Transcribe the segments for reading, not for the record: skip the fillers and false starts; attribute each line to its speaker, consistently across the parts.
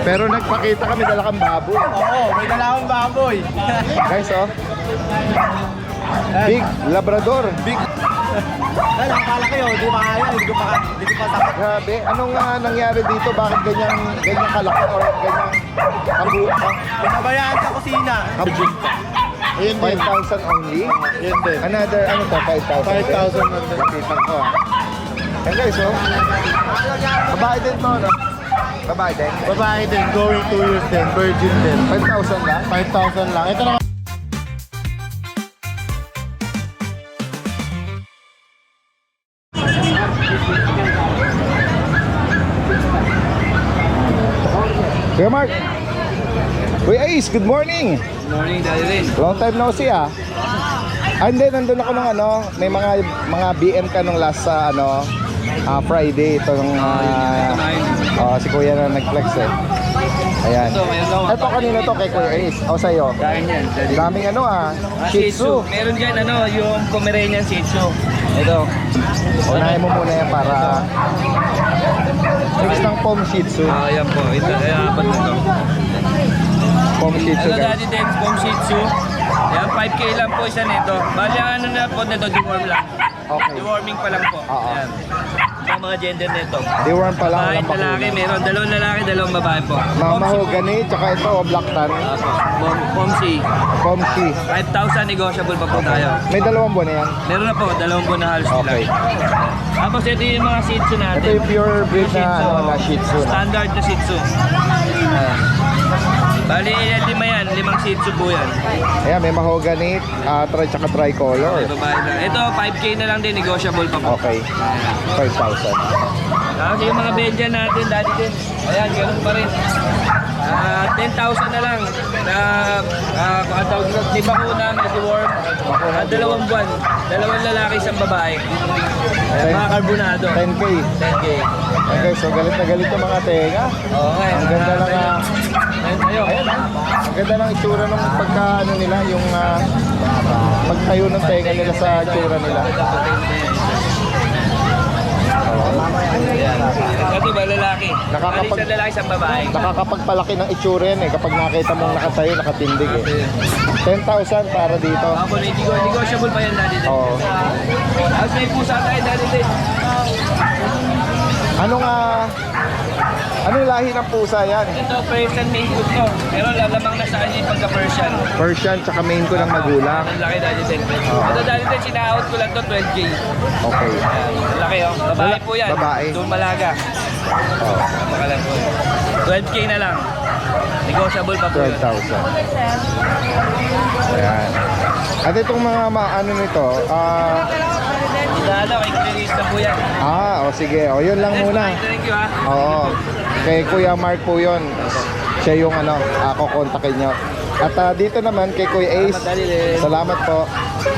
Speaker 1: Pero nagpakita kami, dala kang baboy.
Speaker 2: Oo, may dala akong baboy.
Speaker 1: Guys, oh. Big Labrador.
Speaker 2: Big. Dahil akala kayo, hindi pa kaya, hindi ko pa sakit.
Speaker 1: Grabe, anong nangyari dito? Bakit ganyan kalaki or ganyan kabuka?
Speaker 2: Pinabayaan sa kusina.
Speaker 1: Kabut. 5,000 only?
Speaker 2: Yun din.
Speaker 1: Another, ano to, 5,000?
Speaker 2: 5,000 nandun.
Speaker 1: Kitang ko, ah. Yan guys, oh. Babae din to, no? Babae din?
Speaker 2: Babae din, going 2 years din, virgin din.
Speaker 1: 5,000 lang?
Speaker 2: 5,000 lang. Ito na.
Speaker 1: Kuya Mark! Kuya Ace, good morning!
Speaker 2: Good morning, Daddy Rin.
Speaker 1: Long time no see, ah. Hindi, nandun ako nung ano, may mga BM ka nung last sa Friday. Itong si Kuya na nag-flex eh. Ayan. Ito kanina to kay Kuya Ace. O sa'yo.
Speaker 3: Dahil yan.
Speaker 1: Daming Shih Tzu.
Speaker 3: Meron dyan yung Pomeranian Shih Tzu. Ito.
Speaker 1: Unahin mo muna yan para mix ng Pom Shih Tzu.
Speaker 3: Yan po. Ito, apat na ito.
Speaker 1: Pom Shih Tzu, guys.
Speaker 3: Daddy Dance Pom Shih Tzu. Yan, 5K lang po isa nito. Bali, ang na po nito, deworm lang.
Speaker 1: Okay.
Speaker 3: Deworming pa lang po.
Speaker 1: Oo.
Speaker 3: Yan. Ang mga gender nito.
Speaker 1: Deworm pa lang.
Speaker 3: Babae,
Speaker 1: walang bakuna.
Speaker 3: lalaki, meron. Dalawang lalaki, dalawang babae po.
Speaker 1: Mga mahogany, tsaka ito, Black Tan.
Speaker 3: Pomsi.
Speaker 1: Pom Shih.
Speaker 3: 5,000 negotiable pa po tayo.
Speaker 1: May 2 buwan na yan.
Speaker 3: Meron na po, 2 buwan na halos
Speaker 1: Okay.
Speaker 3: nila. Tapos ito yung mga Shih Tzu natin.
Speaker 1: Ito yung pure breed
Speaker 3: Shih Tzu,
Speaker 1: na Shih Tzu.
Speaker 3: Standard na Shih Tzu. Bali, lima yan. 5 Shih Tzu po yan.
Speaker 1: Ayan, may mahogany, tsaka tricolor.
Speaker 3: Babae lang. Ito, 5K na lang din. Negotiable pa po.
Speaker 1: Okay. 5,000.
Speaker 3: Tapos yung mga Belgian natin, dati din. Ayan, ganun pa rin. 10,000 na lang. Kung ang tawag nito, di bakuna, may deworm. 2 buwan. 2 lalaki, 1 babae. Ayan, mga carbonado.
Speaker 1: 10K.
Speaker 3: 10K.
Speaker 1: Okay, so galit na galit yung mga tenga.
Speaker 3: Okay.
Speaker 1: Ang ganda lang
Speaker 3: Ayun tayo.
Speaker 1: ang ganda ng itsura ng pagka nila, yung pagtayo ng tenga nila sa itsura nila.
Speaker 3: Ito ba, lalaki?
Speaker 1: Nakakapag-
Speaker 3: Bali, 1 lalaki, 1 babae.
Speaker 1: Nakakapagpalaki ng itsura yan eh kapag nakita mong nakatayo, nakatindig eh. 10,000 para dito.
Speaker 3: Ako, negotiable pa yan dati din.
Speaker 1: Oo.
Speaker 3: Tapos may pusa tayo dati din.
Speaker 1: Anong lahi ng pusa yan?
Speaker 3: Ito, Persian main coon to. Pero lalamang na sa kanya yung pagka-Persian.
Speaker 1: Persian tsaka main ko ng magulang.
Speaker 3: Ang laki dati din. Ito dati din, sinahot ko lang to 12K.
Speaker 1: Okay.
Speaker 3: Ayan, laki oh. Babae po yan.
Speaker 1: Babae.
Speaker 3: Doon malaga.
Speaker 1: Oh,
Speaker 3: Makalan po. 12K na lang. Negotiable pa po yun.
Speaker 1: 12,000. Ayan. At itong mga ano nito,
Speaker 3: Lalo, kay Clarice na po yan.
Speaker 1: sige. O, yun lang muna.
Speaker 3: Thank you ha.
Speaker 1: Oo. Kay Kuya Mark po yun. Siya yung kukontakin nyo. At dito naman kay Kuya Ace. Salamat po.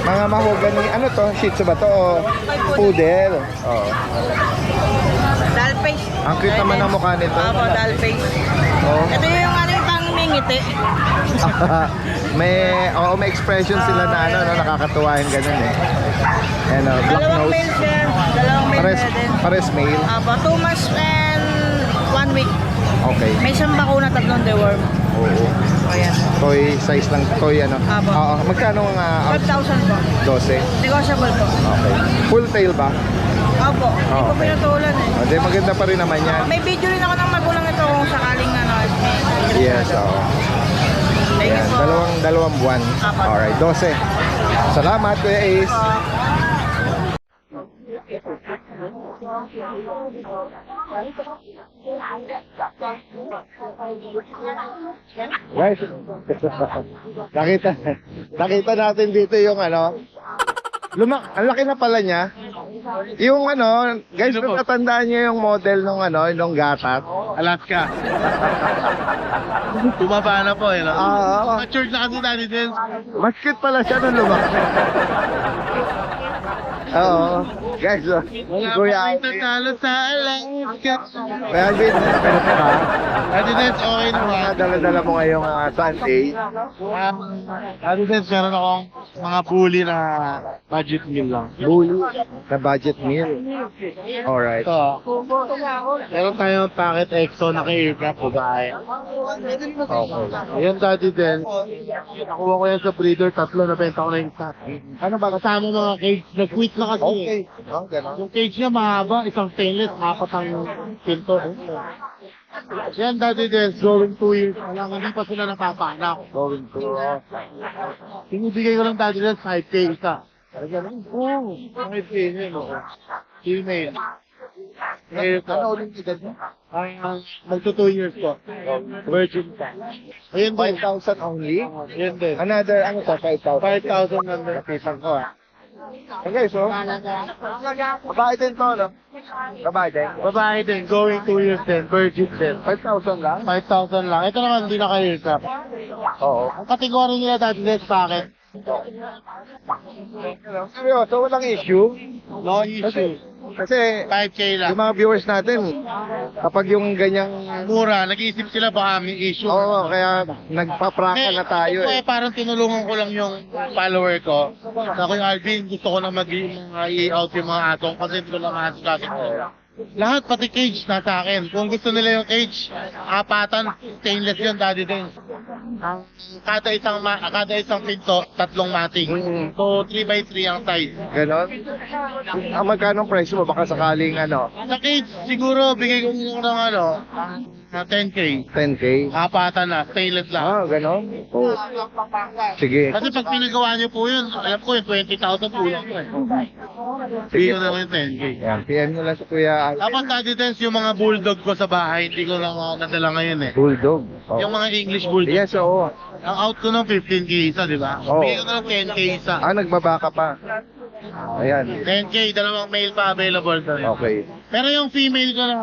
Speaker 1: Mga mahogany, ano to? Shih Tzu ba to? O poodle? Oo.
Speaker 4: Dollface.
Speaker 1: Ang cute naman ang mukha nito.
Speaker 4: Opo, dollface.
Speaker 1: Oo.
Speaker 4: Ito yung pang mingiti.
Speaker 1: may expression sila na nakakatuwa yung ganun eh. And black
Speaker 4: Dalawang
Speaker 1: nose.
Speaker 4: male siya. Dalawang male
Speaker 1: Pares,
Speaker 4: na din.
Speaker 1: pares male.
Speaker 4: Opo, 2 months and 1 week.
Speaker 1: Okay.
Speaker 4: May isang bakuna, 3 deworm.
Speaker 1: Oo.
Speaker 4: O yan.
Speaker 1: Toy size lang. Toy
Speaker 4: Apo.
Speaker 1: Oo. Magkano ang
Speaker 4: 12,000 po.
Speaker 1: 12?
Speaker 4: Negotiable po.
Speaker 1: Okay. Full tail ba?
Speaker 4: Opo, hindi po
Speaker 1: Okay.
Speaker 4: pinutulan eh.
Speaker 1: Hindi, maganda pa rin naman yan.
Speaker 4: May video rin ako ng magulang ito kung sakaling
Speaker 1: Yes, oo.
Speaker 4: Thank you
Speaker 1: Ayan,
Speaker 4: po.
Speaker 1: dalawang buwan.
Speaker 4: Apat.
Speaker 1: Alright, 12. Salamat, Kuya Ace. Guys, nakita natin dito yung ang laki na pala niya. Yung guys, natatandaan niyo yung model nung gatat.
Speaker 2: Alaska. Tumaba na po eh. No?
Speaker 1: Oo.
Speaker 2: Matured na kasi Daddy din.
Speaker 1: Mas cute pala siya nung lumaki. Oo. Guys, so, Kuya Alvin.
Speaker 2: Tatalo sa Alaska.
Speaker 1: Kuya Alvin, pero ka?
Speaker 2: Adidas, okay naman.
Speaker 1: Dala-dala mo ngayong Sunday.
Speaker 2: Adidas, meron akong mga bully na budget meal lang.
Speaker 1: Bully na budget meal. Alright.
Speaker 2: Ito, meron tayong packet EXO na kay aircraft babae.
Speaker 1: Okay.
Speaker 2: Ayan, Daddy Den. Nakuha ko yan sa breeder, tatlo na benta ko na yung isa. Ano ba, kasama mga cage, nag-quit na kasi.
Speaker 1: Okay. Oh, ganun.
Speaker 2: Yung cage niya mahaba, isang stainless, apat ang pinto. Yan, Daddy Den, going 2 years na lang, hindi pa sila napapanak.
Speaker 1: Going to...
Speaker 2: Pinibigay ko lang, Daddy Den, 5K isa. Oo, 5K yun, no? Female.
Speaker 1: Ano ulit edad mo?
Speaker 2: Ang magto 2 years ko. Virgin pa. Ayun din.
Speaker 1: 5,000 only?
Speaker 2: Ayun din.
Speaker 1: Another, ano to, 5,000?
Speaker 2: 5,000 number.
Speaker 1: Napitan ko Okay, so, babae din to, no? Babae din.
Speaker 2: Babae din, going 2 years din. Virgin din.
Speaker 1: 5,000 lang?
Speaker 2: 5,000 lang. Ito naman, hindi na ka-aircraft.
Speaker 1: Oo.
Speaker 2: Ang kategory nila dati din, packet.
Speaker 1: Seryoso, walang issue.
Speaker 2: No issue.
Speaker 1: Kasi,
Speaker 2: 5K lang.
Speaker 1: yung mga viewers natin, kapag yung ganyang...
Speaker 2: Mura, nag-iisip sila baka may issue.
Speaker 1: Oo, kaya nagpapraka na tayo
Speaker 2: Ito
Speaker 1: eh.
Speaker 2: parang tinulungan ko lang yung follower ko. Ako yung Alvin, gusto ko na i-out yung mga atong kasi hindi ko lang maasikasin ko. Lahat, pati cage, nasa akin. Kung gusto nila yung cage, apatan, stainless yun, Daddy din. Kada isang pinto, tatlong mating. So, 3x3 ang size.
Speaker 1: Ganon? Ang magkano price mo? Baka sakaling ano,
Speaker 2: Sa cage, siguro, bigay ko nyo ng na 10K.
Speaker 1: 10K?
Speaker 2: Apatan na, stainless lang.
Speaker 1: Ah, ganon? Oo. Sige.
Speaker 2: Kasi pag pinagawa nyo po yun, alam ko yung 20,000 po lang. Bigyan ko naman yung 10K.
Speaker 1: Yan, PM nyo lang sa Kuya Alvin.
Speaker 2: Tapos Daddy Dance, yung mga bulldog ko sa bahay, hindi ko lang nadala ngayon eh.
Speaker 1: Bulldog. Oh.
Speaker 2: Yung mga English bulldog.
Speaker 1: Yes, oo.
Speaker 2: Ang out ko ng 15K isa, di ba?
Speaker 1: Oo.
Speaker 2: Bigyan ko na ng 10K isa.
Speaker 1: Ah, nagbabaka pa. Ayan.
Speaker 2: 10K, dalawang male pa available doon.
Speaker 1: Okay.
Speaker 2: Pero yung female ko na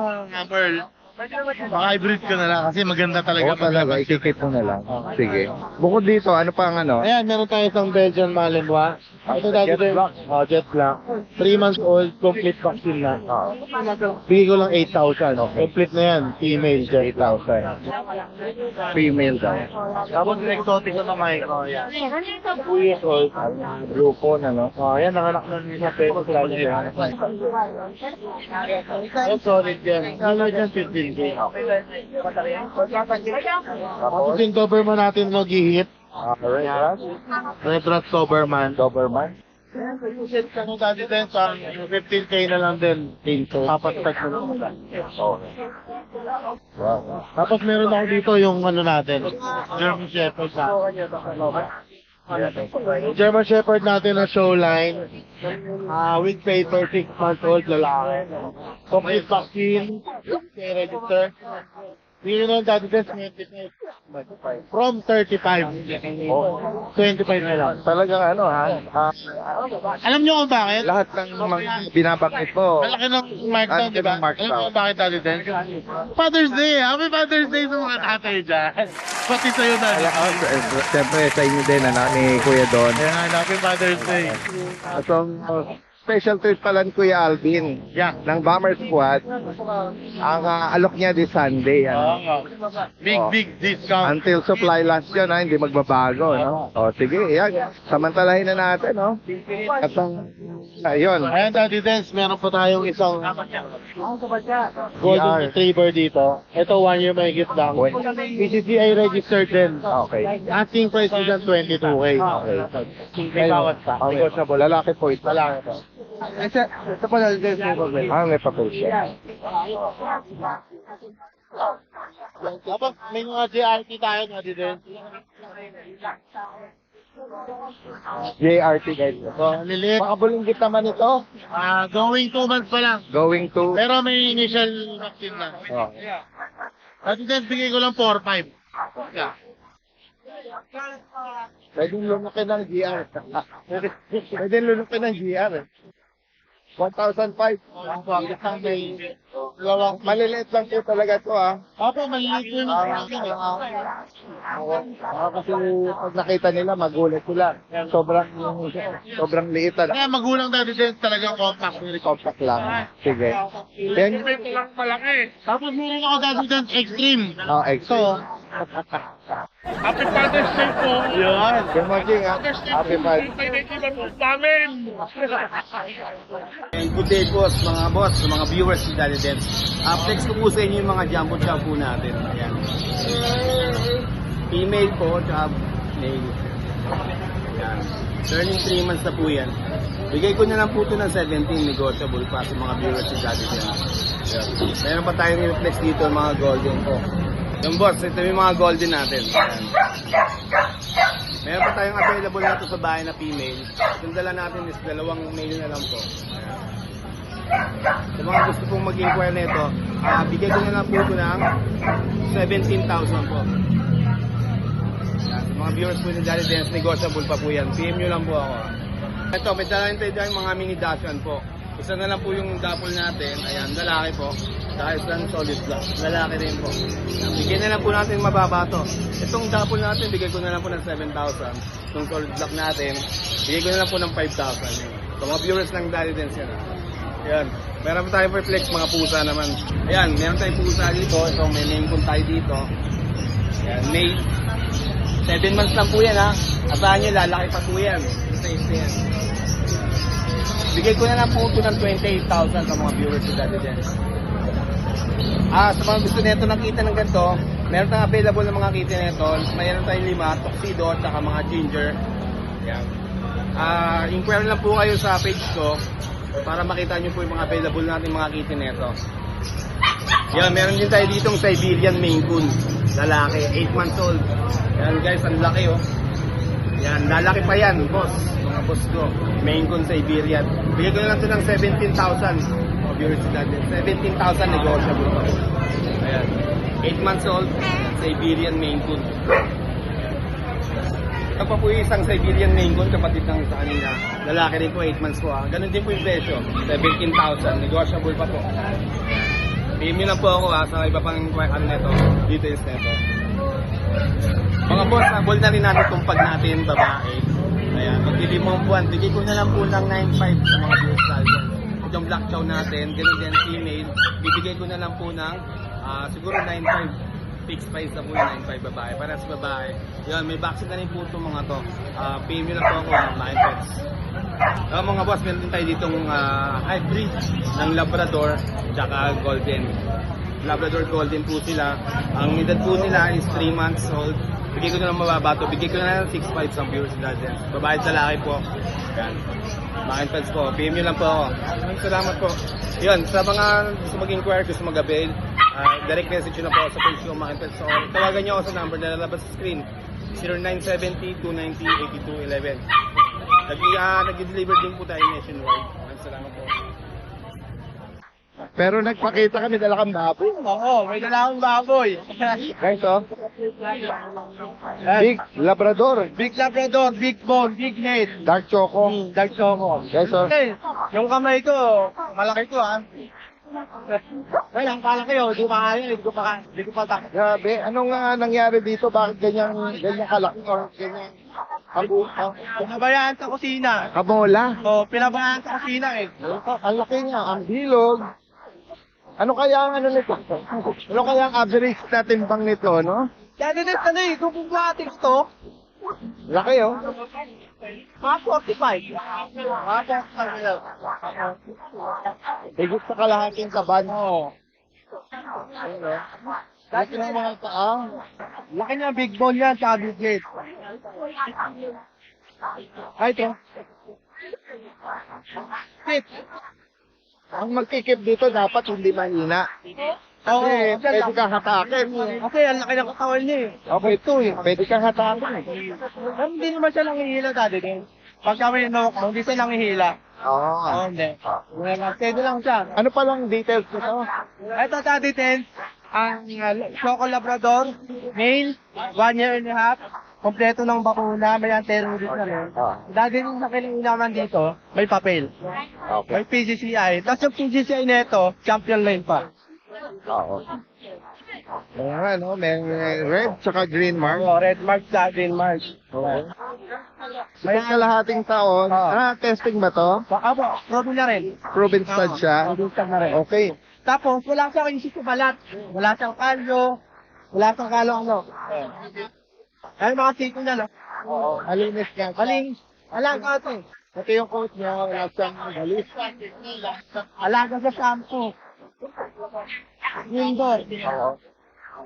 Speaker 2: Pearl, hybrid ko na lang kasi maganda talaga.
Speaker 1: Oo talaga, ikikit mo na lang. Sige. Bukod dito, ano pa ang ano?
Speaker 2: Ayan, meron tayo isang Belgian Malinois. Ito dati
Speaker 1: Jet
Speaker 2: din.
Speaker 1: black.
Speaker 2: Oh, jet black. 3 months old, complete vaccine na. Bigay ko lang 8,000. Complete na yan, female jet.
Speaker 1: 8,000. Female daw.
Speaker 2: Tapos yung exotic ko na micro. Yan. 2 years old.
Speaker 1: Grupo na, no?
Speaker 2: Oh, yan, nanganak na niya sa pesos lang yan. Yan, solid yan. Ano dyan, 15K. Tapos yung Doberman natin mag-hit. Red Rat Doberman.
Speaker 1: Doberman.
Speaker 2: Ano dati din sa 15K na lang din. Apat tag na lang.
Speaker 1: Wow.
Speaker 2: Tapos meron ako dito yung ano natin. German Shepherd na. German Shepherd natin na show line. With paper, 6 months old lalaki. Complete vaccine. Register. Bigyan na dati din 25. From 35. 25 na lang.
Speaker 1: Talagang ano ha?
Speaker 2: Alam nyo kung bakit?
Speaker 1: Lahat ng mga binabakit mo.
Speaker 2: Malaki ng markdown,
Speaker 1: Ang
Speaker 2: di ba?
Speaker 1: markdown.
Speaker 2: Alam mo kung bakit dati din? Father's Day! Happy Father's Day sa mga tatay dyan. Pati sa'yo na.
Speaker 1: Siyempre sa inyo din, ano, ni Kuya Don.
Speaker 2: Ayan, Happy Father's Day.
Speaker 1: Itong special treat pala ni Kuya Alvin
Speaker 2: Yeah.
Speaker 1: ng Bomber Squad. Ang alok niya this Sunday. Ano?
Speaker 2: Big discount.
Speaker 1: Until supply last yun, ha? Hindi magbabago. No? O, sige, yan. Samantalahin na natin. No? At ang, ayun.
Speaker 2: Ayan, Daddy Dance, meron pa tayong isang Golden Retriever dito. Ito, 1 year may higit lang. PCCI registered din.
Speaker 1: Okay.
Speaker 2: Asking price is 22K.
Speaker 1: Okay.
Speaker 2: May bawat pa.
Speaker 1: Negotiable. Lalaki po ito.
Speaker 2: Lalaki po.
Speaker 1: Ito pa na din. Ah, may papel siya.
Speaker 2: Tapos may mga JRT tayo, Daddy Dance.
Speaker 1: JRT guys.
Speaker 2: So, lilit.
Speaker 1: Makabulinggit naman ito.
Speaker 2: Going 2 months pa lang.
Speaker 1: Going to...
Speaker 2: Pero may initial vaccine na.
Speaker 1: Oh.
Speaker 2: Daddy Dance, bigay ko lang 4-5. Yeah.
Speaker 1: Pwedeng lumaki ng GR. Pwedeng lumaki ng GR. 1,500.
Speaker 2: Isang may dalawang
Speaker 1: Maliliit lang po talaga to ah.
Speaker 2: Opo, maliliit po yung
Speaker 1: Kasi pag nakita nila, magulat sila. Sobrang liit talaga.
Speaker 2: Kaya magulang dati din talagang compact. Very compact.
Speaker 1: Compact lang. Sige. Then,
Speaker 2: lang malaki. Tapos meron ako dati din extreme.
Speaker 1: oh, exo.
Speaker 2: Happy Father's Day po. Yun.
Speaker 1: Good morning ah. Happy Father's.
Speaker 5: Good day boss, mga viewers ni Daddy Dance. Flex ko po sa inyo yung mga jumbo chow po natin. Ayan. Female po, tsaka male. Ayan. Turning 3 months na po yan. Bigay ko na lang po ito ng 17 negotiable pa sa mga viewers ni Daddy Dance. Ayan. Meron pa tayong reflex dito, mga golden po. Yung boss, ito yung mga golden natin. Ayan. Meron pa tayong available na ito sa bahay na female. Yung dala natin is 2 male na lang po. Sa mga gusto pong mag-inquire na ito, bigay ko na lang po ito ng 17,000 po. Yan, sa mga viewers po ni Daddy Dance, negotiable pa po yan. PM nyo lang po ako. Ito, may dala tayo dyan mga mini dashan po. Isa na lang po yung dapol natin. Ayan, lalaki po. Dahil isang solid block. Lalaki rin po. Yan, bigyan na lang po natin mababa to. Itong dapol natin, bigay ko na lang po ng 7,000. Itong solid block natin, bigay ko na lang po ng 5,000. Sa mga viewers ng Daddy Dance yan. Ayan. Meron pa tayo for flex, mga pusa naman. Ayan, meron tayong pusa dito. Ito, may main coon tayo dito. Ayan, May. 7 months lang po yan ha. Asahan nyo, lalaki pa po yan. Isa yan. Bigay ko na lang po ito ng 28,000 sa mga viewers sa Daddy Dance. Sa mga gusto nito nakita ng ganito, meron tayong available ng mga kita nito. Mayroon tayong 5, tuxedo, at saka mga ginger. Ayan. Inquire lang po kayo sa page ko para makita nyo po yung mga available natin mga kita nito. Yan, meron din tayo ditong Siberian Maine Coon. Lalaki, 8 months old. Yan guys, ang laki oh. Yan, lalaki pa yan, boss. Mga boss ko. Maine Coon Siberian. Bigay ko na lang ito ng 17,000. Oh, viewers to that. 17,000 negotiable pa. Ayan. 8 months old, Siberian Maine Coon. Ito pa po yung isang Siberian Maine Coon, kapatid ng sa kanina. Lalaki rin po, 8 months po ah. Ganun din po yung presyo. 17,000. Negotiable pa po. PM lang po ako sa iba pang ano nito, details nito. Mga boss, nabol na rin natin itong pag natin, babae. Ayan, magdilimang buwan. Bigay ko na lang po ng 9.5 sa mga viewers natin. Itong black chow natin, ganun din female. Bibigay ko na lang po ng siguro 9.5. Fixed price na po yung 9.5 babae. Para sa babae. Yan, may vaccine na rin po itong mga to. PM nyo lang po ako, mga pets. Mga boss, meron din tayo ditong hybrid ng Labrador tsaka Golden. Labrador Golden po sila. Ang edad po nila is 3 months old. Bigay ko na lang mababa to. Bigay ko na lang 6.5 sa viewers natin. Babae at lalaki po. Yan. Mga pets po. PM nyo lang po ako. Salamat po. Yun, sa mga gusto mag-inquire, gusto mag-avail, direct message nyo na po sa page ko, mga pets. So, tawagan nyo ako sa number na lalabas sa screen. 0970-290-8211. Nag-deliver din po tayo nationwide. Salamat po.
Speaker 1: Pero nagpakita kami, dala kang baboy.
Speaker 2: Oo, may dala akong baboy.
Speaker 1: Guys, oh. Big Labrador.
Speaker 2: Big Labrador, big bone, big neck.
Speaker 1: Dark Choco.
Speaker 2: Dark choco.
Speaker 1: Guys, oh.
Speaker 2: Okay, yung kamay ko, malaki ko ha. Kaya ang pala kayo, di ko makaya, di ko pa takot.
Speaker 1: Grabe, anong nangyari dito? Bakit ganyan kalaki or ganyan
Speaker 2: Pinabayaan sa kusina.
Speaker 1: kabola?
Speaker 2: Pinabayaan sa kusina eh.
Speaker 1: Ang laki niya, ang bilog. Ano kaya ang ano nito? Ano kaya ang average na timbang nito, no?
Speaker 2: Dati din ano eh, kung plastics to,
Speaker 1: Laki, oh.
Speaker 2: mga 45. Mga 45 lang.
Speaker 1: Higit sa kalahating kaban.
Speaker 2: Oo.
Speaker 1: Ayun, oh. Laki ng mga paa.
Speaker 2: Laki niya, big bone yan, tsaka big head.
Speaker 1: Ay, ito.
Speaker 2: Sit.
Speaker 1: Ang magkikip dito dapat hindi mahina.
Speaker 2: Oo,
Speaker 1: Kasi pwede kang hatakin.
Speaker 2: Kasi ang laki ng katawan niya eh.
Speaker 1: Okay, ito eh. Pwede kang hatakin.
Speaker 2: Pero hindi naman siya nangihila dati din. Pag kami nawak mo, hindi siya nangihila.
Speaker 1: Oo.
Speaker 2: Oo, hindi. Steady lang siya.
Speaker 1: Ano pa lang details nito?
Speaker 2: Ito dati din, ang Choco Labrador, male, 1 year and a half,
Speaker 6: kompleto ng bakuna, may anti-rabies na rin. Dati yung naman dito, may papel.
Speaker 1: Okay.
Speaker 6: May PGCI. Tapos yung PGCI nito, champion line pa.
Speaker 1: Oo. Ayan, no? May red tsaka green mark.
Speaker 6: Oo, red mark sa green mark.
Speaker 1: Oo. May kalahating taon. Testing ba to?
Speaker 6: Baka po, proven na rin.
Speaker 1: Proven stud siya?
Speaker 6: Proven stud na rin.
Speaker 1: Okay.
Speaker 6: Tapos, wala siyang isip sa balat. Wala siyang kalyo. Wala siyang ano. Ay, mga siko na, no?
Speaker 1: Oo. Malinis nga.
Speaker 6: Malinis. Alaga ito.
Speaker 1: Ito yung coat niya. Wala siyang galis.
Speaker 6: Alaga sa shampoo. Window.
Speaker 1: Oo.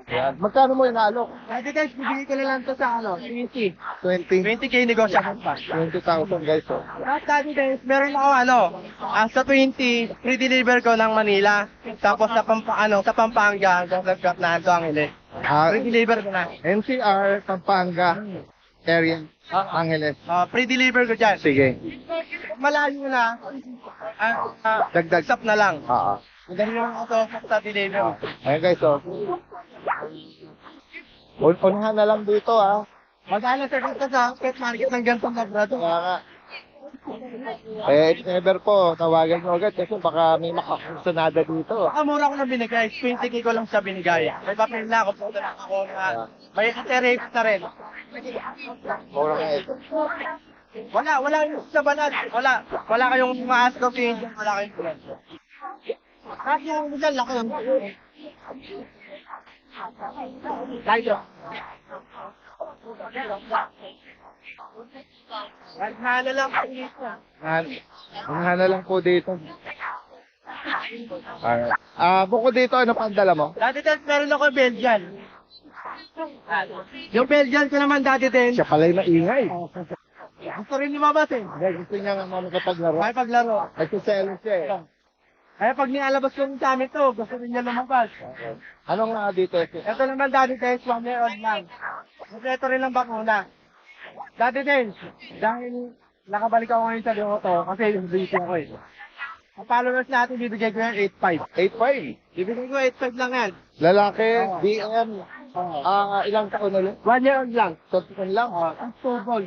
Speaker 1: Ayan. Magkano mo inaalok?
Speaker 6: Dati guys, bibigay ko na lang ito sa 20.
Speaker 1: 20.
Speaker 6: 20K negosyable pa.
Speaker 1: 20,000 guys. Oh.
Speaker 6: Tapos dati guys, meron ako sa 20, pre-deliver ko ng Manila. Tapos sa Pampanga, hanggang na ito ang ilit. Pre-deliver ko na.
Speaker 1: NCR, Pampanga, area, Angeles.
Speaker 6: Pre-deliver ko dyan.
Speaker 1: Sige.
Speaker 6: Malayo na.
Speaker 1: Dagdag.
Speaker 6: Stop na lang.
Speaker 1: Oo.
Speaker 6: Madali lang ako sa deliver.
Speaker 1: Ayan guys, oh. Unahan na lang dito, ah.
Speaker 6: Magkano sa dito sa pet market ng gantong na brado?
Speaker 1: Kaya nga. If ever po, tawagan nyo agad kasi baka may makakusanada dito.
Speaker 6: Mura ko na binigay. 20K ko lang siya binigay. May papel na ako. Punta na ako na. May anti-rape na rin.
Speaker 1: Mura nga ito.
Speaker 6: Wala yung sa banat. Wala kayong maas ko pinsan. Wala kayong pinsan. Kasi yung minsan laki yung Lido. Naghala lang po dito.
Speaker 1: Unahan na lang po dito. Alright. Bukod dito, ano pa ang dala mo?
Speaker 6: Dati din, meron ako Belgian. Yung Belgian ko naman dati din.
Speaker 1: Siya pala yung maingay.
Speaker 6: Gusto rin lumabas eh.
Speaker 1: Gusto niya nga makapaglaro.
Speaker 6: May paglaro.
Speaker 1: Nagsiselos siya eh.
Speaker 6: Kaya pag nialabas ko sa amin to, gusto rin niya lumabas.
Speaker 1: Anong dito?
Speaker 6: Ito naman dati din, 1 year old lang. Kompleto rin lang bakuna. Dati din, dahil nakabalik ako ngayon sa Lyoto, kasi busy ako eh. Ang followers natin, bibigay ko yan 8.5.
Speaker 1: 8.5.
Speaker 6: Bibigay ko 8.5 lang yan.
Speaker 1: Lalaki, BM, ilang taon na lang?
Speaker 6: 1 year old lang.
Speaker 1: 30 lang.
Speaker 6: Ang football.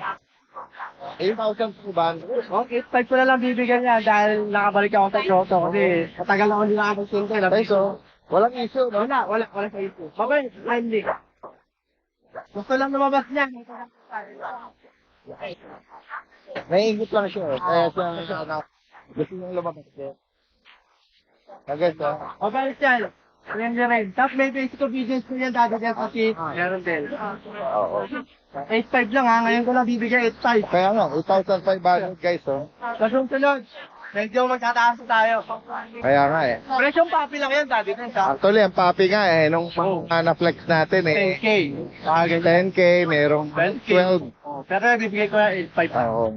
Speaker 1: 8,000 po ba?
Speaker 6: Okay, 8.5 ko na lang bibigyan niya dahil nakabalik ako sa Lyoto kasi matagal ako hindi nakakasinte.
Speaker 1: So, walang issue, no?
Speaker 6: Wala sa issue. Babay, kindly. Gusto lang lumabas niya.
Speaker 1: Naiingit lang siya. Kaya siya, gusto niyang lumabas siya. Agad, ha?
Speaker 6: Babay siya. Yan din rin. Tapos may basic obedience ko yan dati din kasi meron din.
Speaker 1: Oo.
Speaker 6: 8.5 lang ha. Ngayon ko lang bibigay 8.5.
Speaker 1: Kaya nga, 8,500 guys, oh.
Speaker 6: Sa sunod, medyo magtataas tayo.
Speaker 1: Kaya nga eh.
Speaker 6: Presyong papi lang yan dati din sa
Speaker 1: Actually, ang papi nga eh, nung na-flex natin eh.
Speaker 6: 10K.
Speaker 1: 10K, merong 12.
Speaker 6: Pero bibigay ko yan 8.5.
Speaker 1: Oo.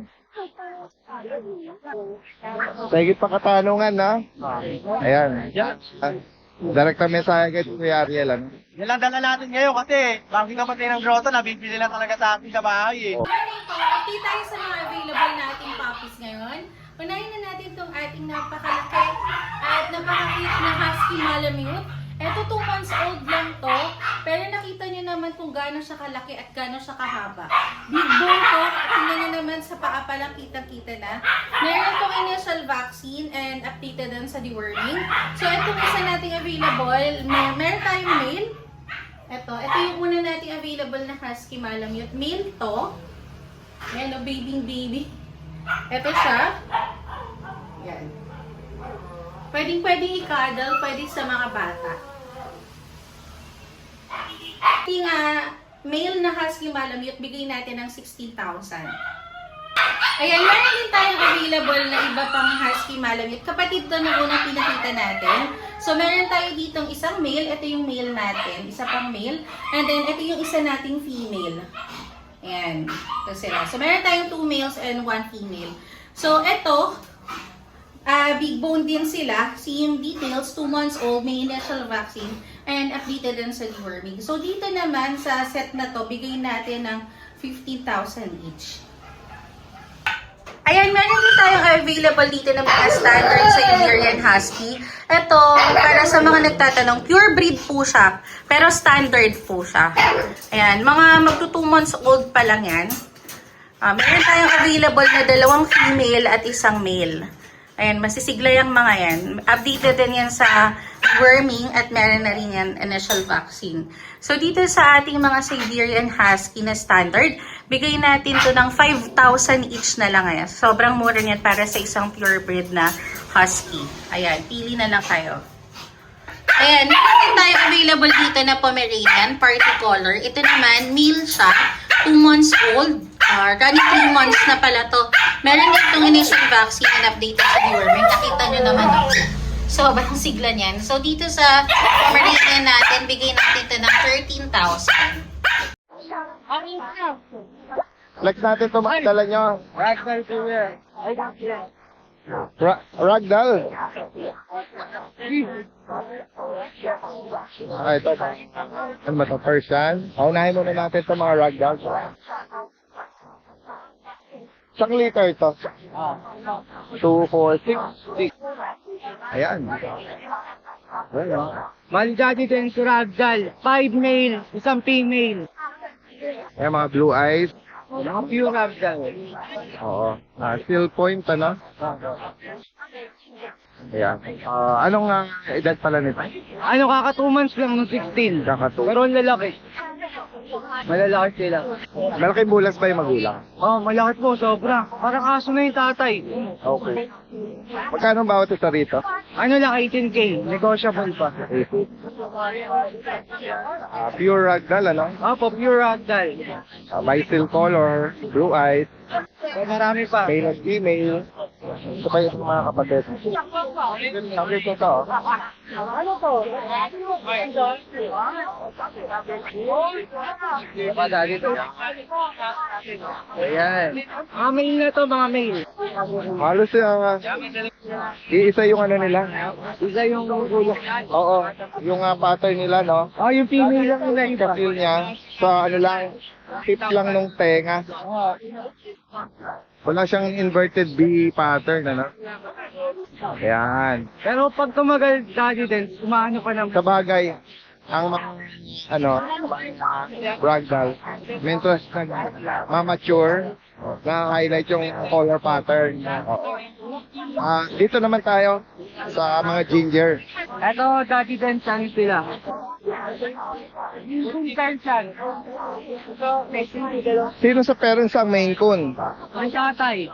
Speaker 1: Sige pa katanungan, na. Ayan. Direct na mensahe kay Kuya Ariel, ano?
Speaker 6: Yan lang dala natin ngayon kasi bago kapatid ng grotto, nabibili lang talaga sa atin sa bahay eh.
Speaker 7: Morning po! Update tayo sa mga available nating puppies ngayon. Unahin na natin itong ating napakalaki at napaka-cute na Husky Malamute. Ito 2 months old lang to, pero nakita nyo naman kung gaano siya kalaki at gaano siya kahaba. Big bone to, tingnan nyo naman sa paa pa lang kitang-kita na. Meron tong initial vaccine and updated din sa deworming. So itong isa nating available, meron tayong male. Ito yung una nating available na Husky Malamute. Male to. Ayan o, baby. Ito siya. Yan. Pwedeng i-cuddle, pwede sa mga bata. Yung male na Husky Malamute, bigay natin ng 16,000. Ayan, meron din tayong available na iba pang Husky Malamute. Kapatid to ng unang pinakita natin. So, meron tayo ditong isang male. Ito yung male natin. Isa pang male. And then, ito yung isa nating female. Ayan. Ito sila. So, meron tayong 2 males and 1 female. So, ito, big bone din sila. Same details, 2 months old, may initial vaccine, and updated din sa deworming. So, dito naman sa set na to, bigay natin ng 15,000 each. Ayan, meron din tayong available dito ng mga standard sa Iberian Husky. Ito, para sa mga nagtatanong, pure breed po siya, pero standard po siya. Ayan, mga magto 2 months old pa lang yan. Meron tayong available na 2 female at 1 male. Ayan, masisigla yung mga yan. Updated din yan sa worming at meron na rin yan initial vaccine. So, dito sa ating mga Siberian Husky na standard, bigay natin to ng 5,000 each na lang. Ayan. Sobrang mura niyan para sa isang purebred na Husky. Ayan, pili na lang kayo. Ayan, meron din tayo available dito na Pomeranian, party color. Ito naman, male siya, 2 months old. Running 3 months na pala to. Meron din itong initial vaccine and updated sa deworming. Nakita nyo naman ako. Sobrang sigla niyan. So, dito sa Pomeranian natin, bigay natin ito ng 13,000.
Speaker 1: Flex natin ito mga dala nyo. Ragdoll. Ito. Ano ba ito? Persian? Unahin muna natin ito mga ragdoll. 1 liter ito. 2, 4, 6. Ayan. Ayan.
Speaker 6: Maljadi din si Ragdoll. 5 male, 1 female.
Speaker 1: Ayan mga blue eyes.
Speaker 6: Mga pure Ragdoll.
Speaker 1: Oo. Steel point, ano? Ayan. Anong edad pala nito?
Speaker 6: Ano, kaka 2 months lang nung 16.
Speaker 1: Kaka 2.
Speaker 6: Pero ang lalaki. Malalaki sila.
Speaker 1: Malaki bulas ba yung magulang?
Speaker 6: Oh, malaki po, sobra. Parang aso na yung tatay.
Speaker 1: Okay. Magkano bawat isa rito?
Speaker 6: Ano lang, 18K. Negotiable pa.
Speaker 1: Pure ragdoll, ano?
Speaker 6: Opo, pure Ragdoll.
Speaker 1: Bicycle color, blue eyes,
Speaker 6: Marami pa.
Speaker 1: male at female. Ito pa yung mga kapatid. Sabi ko ito.
Speaker 6: Ayan. Mga mail na to, mga mail.
Speaker 1: Halos yung iisa yung ano nila.
Speaker 6: Isa yung ulo.
Speaker 1: Oo, yung pattern nila, no?
Speaker 6: Oh, yung female lang nila iba.
Speaker 1: Feel niya sa ano lang, tip lang nung tenga. Wala siyang inverted V pattern, ano? Ayan.
Speaker 6: Pero pag tumagal daddy din, umaano pa ng
Speaker 1: Sa bagay, ang mga, ano, ragdoll, mentors nag-mature, na-highlight yung color pattern. Dito naman tayo sa mga ginger.
Speaker 6: Eto, daddy din chan sila. Yung chan. So, next thing dito.
Speaker 1: Sino sa parents ang Maine Coon?
Speaker 6: Ang tatay.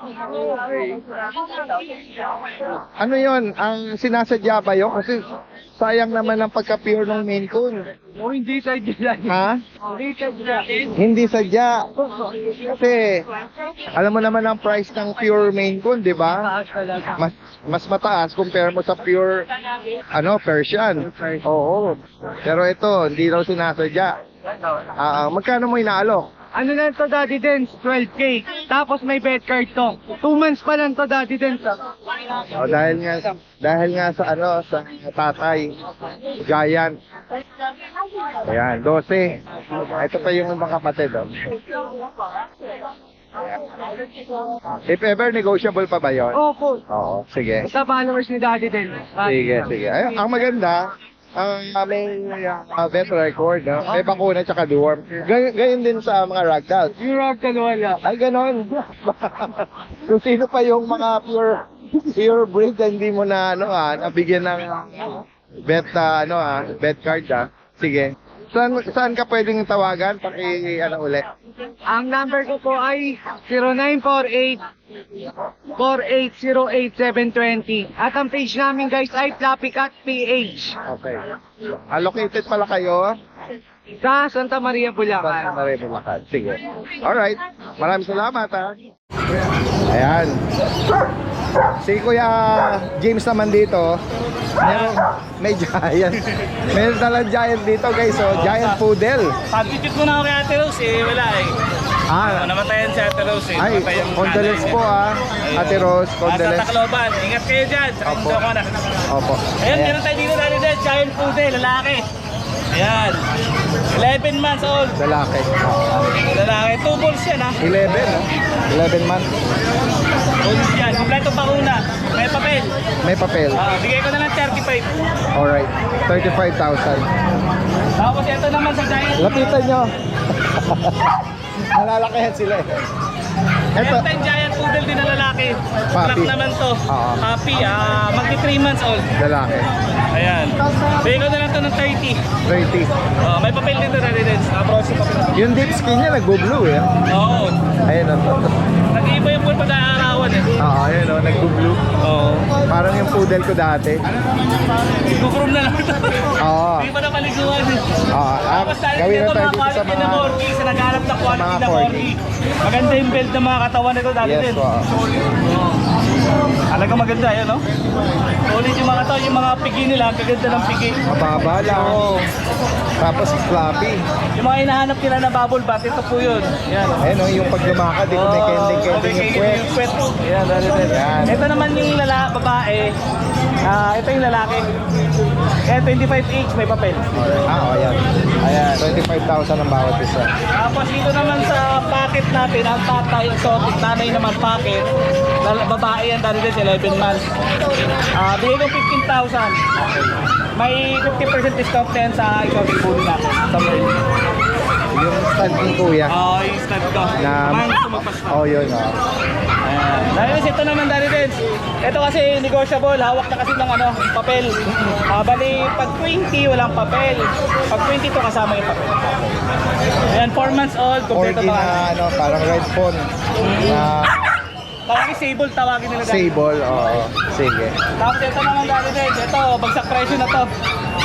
Speaker 1: Ano yon? Ang sinasadya ba yun? Kasi sayang naman ang pagka-pure ng Maine Coon.
Speaker 6: O hindi sa dyan.
Speaker 1: Ha?
Speaker 6: Hindi sa dyan.
Speaker 1: Hindi sadya. Kasi, alam mo naman ang price ng pure Maine Coon, di ba?
Speaker 6: Taas talaga.
Speaker 1: Mas mataas compare mo sa pure Persian. Oo. Pero ito, hindi raw sinasadya. Magkano mo inaalok?
Speaker 6: Ano lang to daddy din? 12K. Tapos may bed card to. 2 months pa lang to daddy din.
Speaker 1: Dahil nga sa sa tatay, giant. Ayan, 12. Ito pa yung mga kapatid, oh. If ever, negotiable pa ba yun?
Speaker 6: Opo.
Speaker 1: Oo, sige.
Speaker 6: Sa followers ni daddy din.
Speaker 1: Sige. Ay, ang maganda, ang aming vet record, no? May bakuna tsaka deworm. Ganyan din sa mga ragdoll.
Speaker 6: Yung Ragdoll wala.
Speaker 1: Ay, ganon. Kung sino pa yung mga pure breed na hindi mo na, nabigyan ng vet, vet card, Sige. Saan ka pwedeng tawagan? Uli.
Speaker 6: Ang number ko po ay 0948-4808-720. At ang page namin guys ay Flappy Cat PH.
Speaker 1: Okay. Allocated pala kayo
Speaker 6: Sa Santa Maria,
Speaker 1: sa
Speaker 6: Bulacan.
Speaker 1: Bulacan. Sige. Alright. Maraming salamat, Ayan. Si Kuya James naman dito, may giant. Meron talang giant dito, guys. So, giant poodle.
Speaker 3: Substitute mo na ako kay Ate Rose wala namatayan si Ate Rose
Speaker 1: Ay,
Speaker 3: Namatay yung
Speaker 1: condolence
Speaker 3: nanay
Speaker 1: po,
Speaker 3: niya.
Speaker 1: Ate Rose,
Speaker 3: Sa
Speaker 1: condolence.
Speaker 3: Tacloban, ingat kayo dyan sa
Speaker 1: Opo.
Speaker 3: Indo ko na.
Speaker 1: Opo.
Speaker 3: Ayun, meron tayo dito dati din, giant poodle, lalaki. Ayan. 11 months old.
Speaker 1: Lalaki.
Speaker 3: Lalaki. 2 balls yan ha.
Speaker 1: 11, no? 11 months.
Speaker 3: Balls yan. Kompleto bakuna. May papel.
Speaker 1: May papel.
Speaker 3: Bigay ko na lang 35.
Speaker 1: Alright. 35,000.
Speaker 3: Tapos ito naman sa giant.
Speaker 1: Lapitan nyo. Malalakihan sila eh. Ito.
Speaker 3: Ito giant poodle din na lalaki.
Speaker 1: Puppy.
Speaker 3: Black naman to.
Speaker 1: Oo.
Speaker 3: Puppy. Magti 3 months old.
Speaker 1: Lalaki.
Speaker 3: Ayan. Bigay ko na lang to ng 30.
Speaker 1: 30.
Speaker 3: May papel dito na rin. Approach yung papel.
Speaker 1: Yung deep skin niya nagbo-blue eh.
Speaker 3: Oo.
Speaker 1: Ayun o.
Speaker 3: Nag-iiba yung pool pag-aarawan eh.
Speaker 1: Oo, ayun o. Nagbo-blue.
Speaker 3: Oo.
Speaker 1: Parang yung poodle ko dati.
Speaker 3: Igugurum na lang ito.
Speaker 1: Oo.
Speaker 3: Hindi pa na paliguan eh.
Speaker 1: Oo.
Speaker 3: Tapos tayo
Speaker 1: Gawin
Speaker 3: dito
Speaker 1: na tayo
Speaker 3: mga
Speaker 1: dito sa
Speaker 3: quality na
Speaker 1: mga...
Speaker 3: corgi. Sa naghanap na quality
Speaker 1: mga
Speaker 3: na corgi. Maganda yung build ng mga katawan nito dati
Speaker 1: Yes,
Speaker 3: din.
Speaker 1: wow.
Speaker 3: Talaga maganda yan, no? Ulit yung mga katawan, yung mga pigi nila, ang gaganda ng pigi.
Speaker 1: Mababa lang.
Speaker 3: Oo.
Speaker 1: Tapos floppy.
Speaker 3: Yung mga hinahanap nila na bubble bath, ito po yun. Yan.
Speaker 1: Ayun o, yung pag lumakad, di ko may kending-kending yung puwet.
Speaker 3: puwet. Yan, dali din.
Speaker 1: Yan.
Speaker 3: Ito naman yung babae. Ito yung lalaki. Kaya 25 each, may papel.
Speaker 1: Oo, yan. Ayan, 25,000 ang bawat isa.
Speaker 3: Tapos dito naman sa packet natin, ang tatay, exotic, nanay naman packet. Babae yan, dali din, 11 months. Bigay ko 15,000. May 50% discount din sa exotic food natin. Sa Merl.
Speaker 1: Yung stand ni Kuya.
Speaker 3: Yung stand ko.
Speaker 1: Na...
Speaker 3: Kamang gusto magpasta.
Speaker 1: Oh, yun o.
Speaker 3: Dahil ito naman dali din. Ito kasi negotiable, hawak na kasi ng papel. Bali, pag 20 walang papel. Pag 22 kasama yung papel. Ayan, 4 months old, kompleto
Speaker 1: Corgi
Speaker 3: pa.
Speaker 1: na ano, parang red phone. Na
Speaker 3: Parang sable tawagin nila dahil.
Speaker 1: sable, oo. Sige.
Speaker 3: Tapos ito naman dali din. Ito, bagsak presyo na to.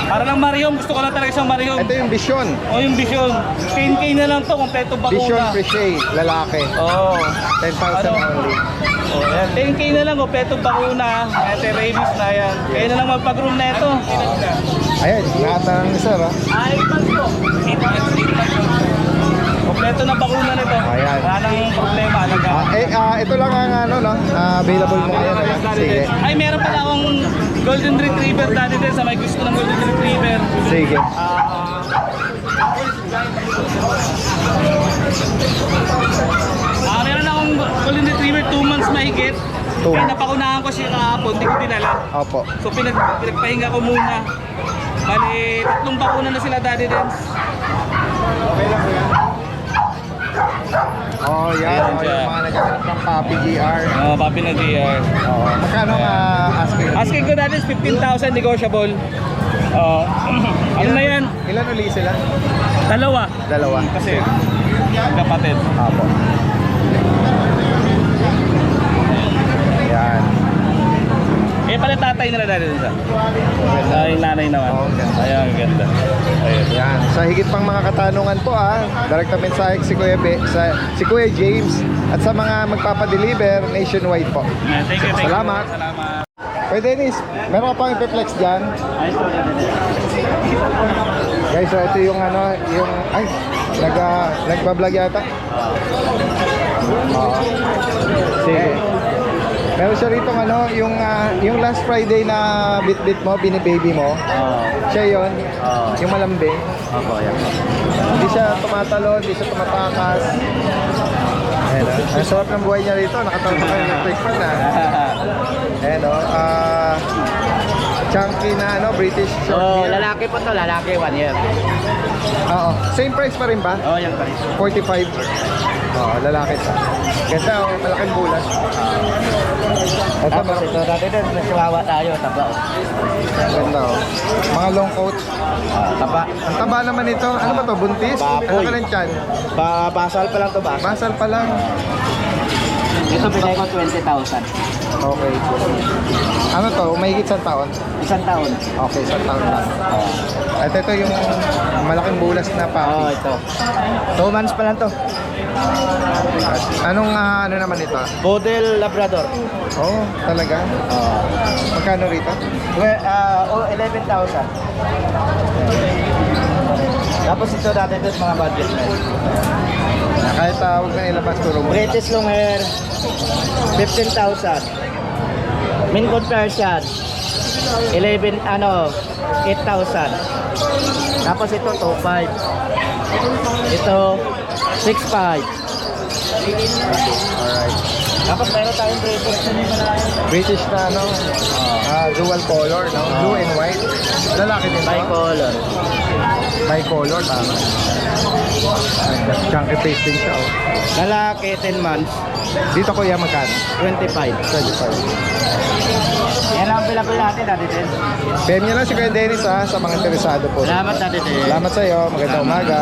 Speaker 3: Para lang Mariom, gusto ko lang talaga isang Mariom.
Speaker 1: Ito yung Vision.
Speaker 3: O yung Vision. 10K na lang to, kompleto
Speaker 1: Vision
Speaker 3: bakuna.
Speaker 1: Crochet, lalaki.
Speaker 3: Oo.
Speaker 1: 10,000 only.
Speaker 3: Oh, yan. 10K na lang, kompleto bakuna. Ito rabies na yan. Kaya na lang magpag-room na ito.
Speaker 1: Ayan, ingatan ng sir ha.
Speaker 3: 8 months po. 8 months. Kompleto na bakuna nito.
Speaker 1: Ayan.
Speaker 3: Wala nang problema.
Speaker 1: Ito lang ang ano, no? Available mo ngayon. Ano? Sige.
Speaker 3: Ay, meron pala akong Golden Retriever dati din sa may gusto ng Golden Retriever.
Speaker 1: Sige.
Speaker 3: Meron akong Golden Retriever 2 months mahigit.
Speaker 1: Two.
Speaker 3: Kaya napakunahan ko siya kahapon, hindi ko dinala.
Speaker 1: Opo.
Speaker 3: So pinagpahinga ko muna. Bali, 3 bakuna na sila daddy din.
Speaker 1: Oh, yan.
Speaker 3: Ayan
Speaker 1: Oh,
Speaker 3: siya.
Speaker 1: yung mga nagkakalap ng Papi GR.
Speaker 3: Papi na DR.
Speaker 1: Oo. Magkano nga asking?
Speaker 3: Asking ko dati is 15,000 negotiable. Ano na yan?
Speaker 1: Ilan uli sila?
Speaker 3: Dalawa.
Speaker 1: Dalawa.
Speaker 3: Kasi kapatid.
Speaker 1: Opo. Yan.
Speaker 3: Eh pala tatay nila dati din sa. Yung nanay naman.
Speaker 1: Oh, ganda.
Speaker 3: Ayan, ganda. Ayun.
Speaker 1: Yan. Sa higit pang mga katanungan po direkta mensahe si Kuya si Kuya James at sa mga magpapadeliver nationwide po.
Speaker 3: Yeah, thank you.
Speaker 1: Salamat.
Speaker 3: Salamat.
Speaker 1: Kuya Dennis, meron ka pang ipiplex dyan? Guys, so ito yung nagbablog yata? Oo. Sige. Meron siya rito yung last Friday na bit-bit mo, bini-baby mo. Siya yun, yung malambing. Hindi siya tumatalo, hindi siya tumatakas. Ayan o. Ang sarap ng buhay niya rito, nakatawa ka yung electric fan Ayan o. Chunky na British short hair.
Speaker 6: lalaki po to, lalaki 1 year.
Speaker 1: Oo. Same price pa rin ba?
Speaker 6: Yung price.
Speaker 1: 45. Oo, lalaki pa. Ganda o, malaking bulas. Ito, meron.
Speaker 6: ito dati din, nasiwawa tayo, taba.
Speaker 1: Ganda o. Mga long coat.
Speaker 6: Taba.
Speaker 1: Ang taba naman ito. Ano ba to? Buntis?
Speaker 6: Baboy.
Speaker 1: Ano ka lang tiyan?
Speaker 6: Basal pa lang to, basal.
Speaker 1: Basal pa lang.
Speaker 6: Ito binay ko 20,000.
Speaker 1: Okay. Ano to? Mahigit isang taon?
Speaker 6: 1 taon.
Speaker 1: Okay, isang taon lang. At ito yung malaking bulas na puppy.
Speaker 6: ito. 2 months pa lang to.
Speaker 1: Anong ano naman ito?
Speaker 6: Poodle Labrador.
Speaker 1: Oh, talaga? Magkano rito?
Speaker 6: 11,000. Tapos ito dati ito mga budget na.
Speaker 1: Kahit huwag na ilabas ko mo.
Speaker 6: British long hair, 15,000. Min Persian, 8,000.
Speaker 3: Tapos ito, 2.5. Ito, 6.5.
Speaker 1: Alright.
Speaker 3: Tapos meron tayong British.
Speaker 1: British na ano, dual color, no? Blue and white. Lalaki din ba?
Speaker 3: Bicolor.
Speaker 1: Bicolor, tama. Chunky face din siya, oh.
Speaker 3: Lalaki, 10 months,
Speaker 1: Dito kuya, magkano?
Speaker 3: 25.
Speaker 1: 25.
Speaker 3: Yan ang available natin, Daddy Ted.
Speaker 1: PM nyo lang si Kuya Dennis ha, sa mga interesado po.
Speaker 3: Salamat, Daddy Ted.
Speaker 1: Salamat sa iyo, magandang umaga.